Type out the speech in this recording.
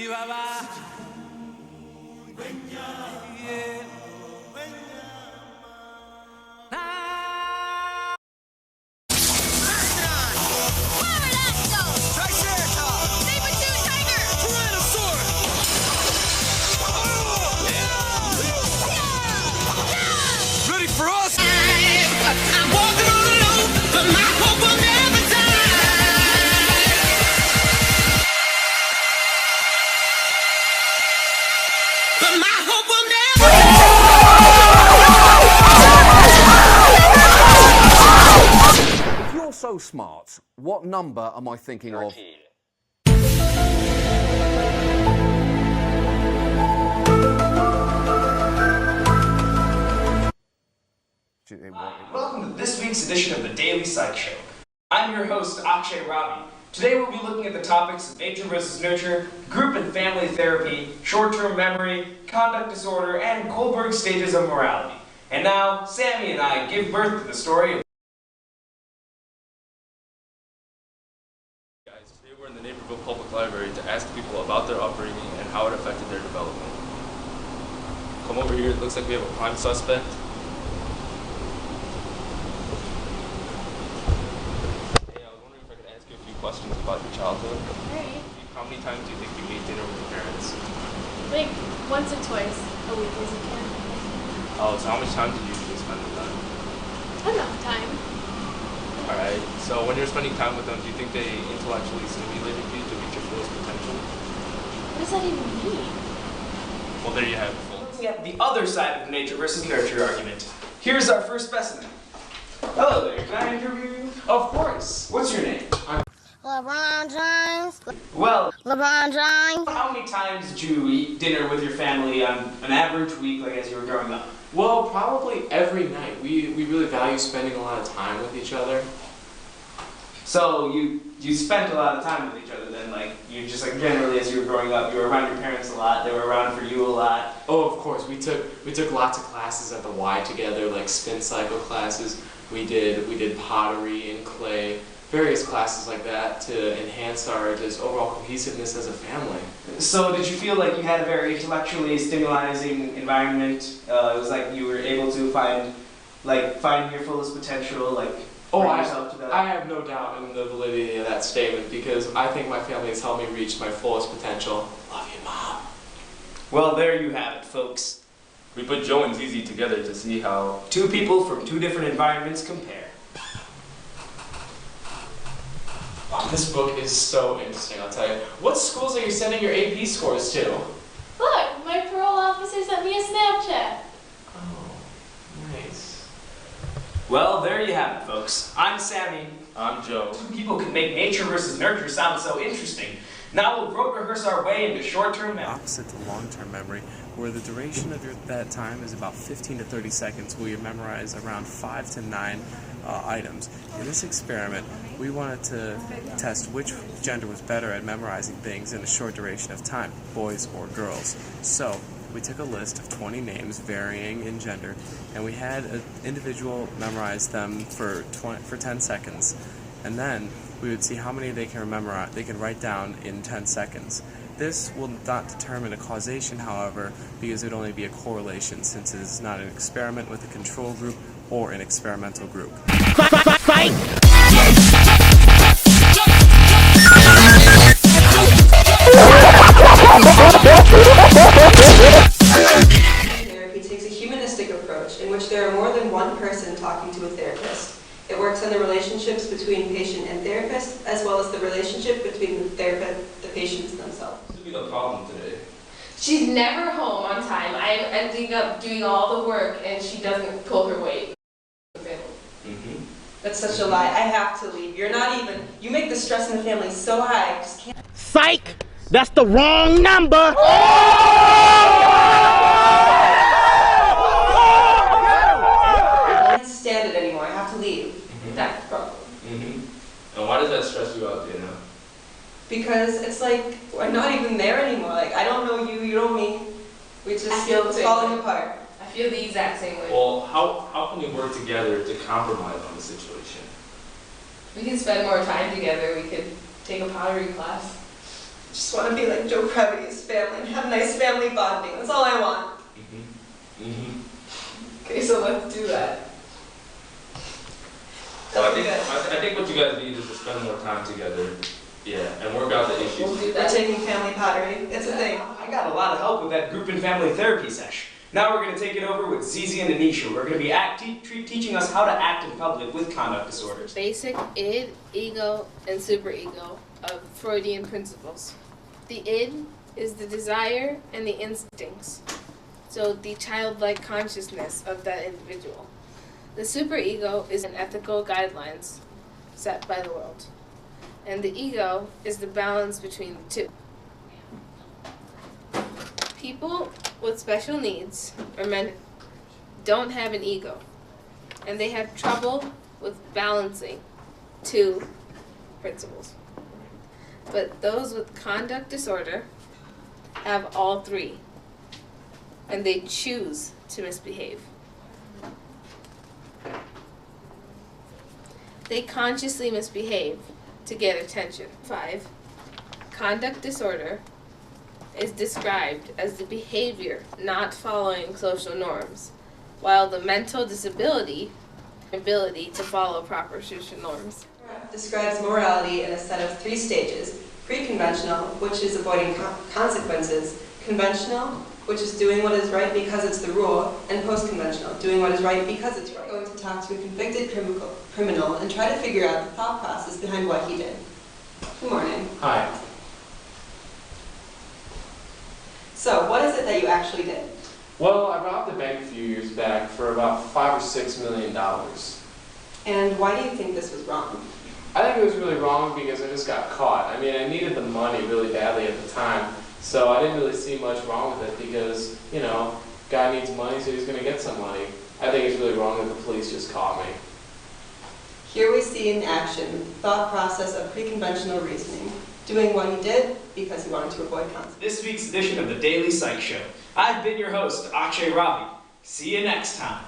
If you're so smart, what number am I thinking 13. Of? Welcome to this week's edition of the Daily Psych Show. I'm your host, Akshay Ravi. Today we'll be looking at the topics of nature versus nurture, group and family therapy, short-term memory, conduct disorder, and Kohlberg's stages of morality. And now, Sammy and I give birth to the story of... Guys, today we're in the Naperville Public Library to ask people about their upbringing and how it affected their development. Come over here, it looks like we have a prime suspect. Questions about your childhood. Alright. How many times do you think you ate dinner with your parents? Like once or twice a week as a kid. Oh, so how much time did you usually spend with them? Enough time. Alright, so when you're spending time with them, do you think they intellectually stimulated you to reach your fullest potential? What does that even mean? Well, there you have it, folks. Looking at the other side of the nature versus nurture argument. Here's our first specimen. Hello there, can I interview you? Of course. What's your name? LeBron James. Well, LeBron James. how many times did you eat dinner with your family on an average week, like as you were growing up? Well, probably every night. We really value spending a lot of time with each other. So you spent a lot of time with each other then, like you just like generally as you were growing up, you were around your parents a lot, they were around for you a lot. Oh, of course. We took lots of classes at the Y together, like spin cycle classes. We did pottery and clay. Various classes like that to enhance our just overall cohesiveness as a family. So did you feel like you had a very intellectually stimulating environment? It was like you were able to find your fullest potential, like yourself to that? I have no doubt in the validity of that statement because I think my family has helped me reach my fullest potential. Love you, Mom. Well, there you have it, folks. We put Joe and Zizi together to see how two people from two different environments compare. Oh, this book is so interesting, I'll tell you. What schools are you sending your AP scores to? Look, my parole officer sent me a Snapchat. Oh, nice. Well, there you have it, folks. I'm Sammy. I'm Joe. Two people can make nature versus nurture sound so interesting. Now we'll road rehearse our way into short-term memory. Opposite to long-term memory, where the duration of that time is about 15 to 30 seconds, where you memorize around 5 to 9 items. In this experiment, we wanted to test which gender was better at memorizing things in a short duration of time, boys or girls. So we took a list of 20 names varying in gender, and we had an individual memorize them for 10 seconds, and then we would see how many they can write down in 10 seconds. This will not determine a causation, however, because it would only be a correlation, since it is not an experiment with a control group or an experimental group. Fight! Therapy takes a humanistic approach in which there are more than one person talking to a therapist. It works on the relationships between patient and therapist, as well as the relationship between the therapist, the patients themselves. What would be the problem today? She's never home on time. I'm ending up doing all the work and she doesn't pull her weight. Mm-hmm. That's such a lie. I have to leave. You're not even. You make the stress in the family so high. I just can't. Psych! That's the wrong number! I can't stand it anymore. I have to leave. Mm-hmm. That's the problem. Mm-hmm. And why does that stress you out, Dana? Because it's like we're not even there anymore. Like I don't know you, you don't me. We just feel it's falling apart. I feel the exact same way. Well, how can we work together to compromise on the situation? We can spend more time together. We could take a pottery class. Just want to be like Joe Crevity's family and have nice family bonding. That's all I want. Okay, so let's do that. Well, I That'll be good. think what you guys need is to spend more time together. Yeah, and work out the We'll issues. do We're that. taking family pottery. It's a thing. I got a lot of help with that group and family therapy sesh. Now we're going to take it over with Zizi and Anisha. We're going to be teaching us how to act in public with conduct disorders. Basic id, ego, and superego of Freudian principles. The id is the desire and the instincts, so the childlike consciousness of that individual. The superego is an ethical guidelines set by the world, and the ego is the balance between the two. People with special needs or men don't have an ego, and they have trouble with balancing two principles. But those with conduct disorder have all three, and they choose to misbehave. They consciously misbehave to get attention. 5. Conduct disorder is described as the behavior not following social norms, while the mental disability, ability to follow proper social norms. Describes morality in a set of 3 stages: pre-conventional, which is avoiding consequences; conventional, which is doing what is right because it's the rule; and post-conventional, doing what is right because it's right. I'm going to talk to a convicted criminal and try to figure out the thought process behind what he did. Good morning. Hi. So, what is it that you actually did? Well, I robbed a bank a few years back for about $5 or $6 million. And why do you think this was wrong? I think it was really wrong because I just got caught. I mean, I needed the money really badly at the time, so I didn't really see much wrong with it because, you know, guy needs money, so he's going to get some money. I think it's really wrong that the police just caught me. Here we see in action the thought process of pre-conventional reasoning, doing what he did because he wanted to avoid consequences. This week's edition of the Daily Psych Show. I've been your host, Akshay Ravi. See you next time.